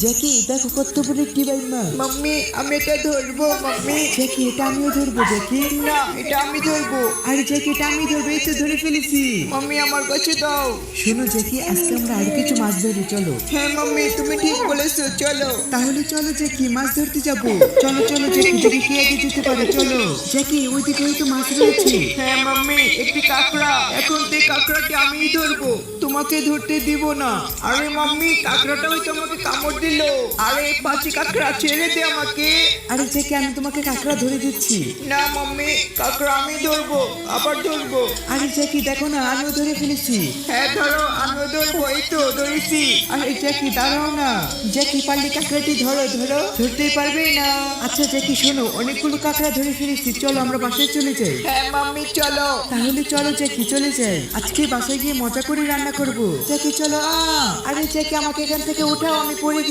জ্যাকি দেখো কত বড় একটি বাইক মাছ। মাম্মি আমি এটা ধরবো মাম্মি। জ্যাকি এটা আমিও ধরবো জ্যাকি। না এটা আমি ধরবো। আরে জ্যাকি এটা আমি ধরবো, এই তো ধরে ফেলেছি। মাম্মি আমার কাছে দাও। শোনো জ্যাকি আজকে আমরা আর কিছু মাছ ধরি, চলো। হ্যাঁ মাম্মি তুমি ঠিক বলেছো, চলো। তাহলে চলো জ্যাকি মাছ ধরতে যাবো। চলো চলো জ্যাকি, দেখি কে আগে যেতে পারে, চলো। জ্যাকি ওইদিকে হয়তো মাছ রয়েছে। হ্যাঁ মাম্মি একটি কাঁকড়া, এখন এই কাঁকড়াটি আমিই ধরবো, তোমাকে ধরতে দিব না। আরে মাম্মি কাঁকড়াটা হয়তো আমাকে কামড় দিল। আরে পাঁচি কাঁকড়া ছেড়ে দে আমাকে। আরে জ্যাকি আমি তোমাকে কাঁকড়া ধরে দিচ্ছি। না মাম্মি কাঁকড়া আমি ধরবো, আবার ধরবো। আরে জ্যাকি দেখো না আমিও ধরে ফেলেছি। হ্যাঁ ধরো আমিও ধরবো, এই তো ধরেছি। আরে জ্যাকি দাঁড়াও না। জ্যাকি পারলে কাঁকড়াটি ধরো ধরো। ধরতেই পারবেই না। আচ্ছা জ্যাকি শোনো, অনেকগুলো কাঁকড়া ধরে ফেলেছি, চলো আমরা বাসায় চলে যাই। হ্যাঁ মাম্মি চলো। তাহলে চলো জ্যাকি চলে যাই, আজকে বাসায় গিয়ে মজা করে রান্না করবো। জ্যাকি চলো। আরে জ্যাকি আমাকে এখান থেকে উঠাও, আমি পড়ে গিয়ে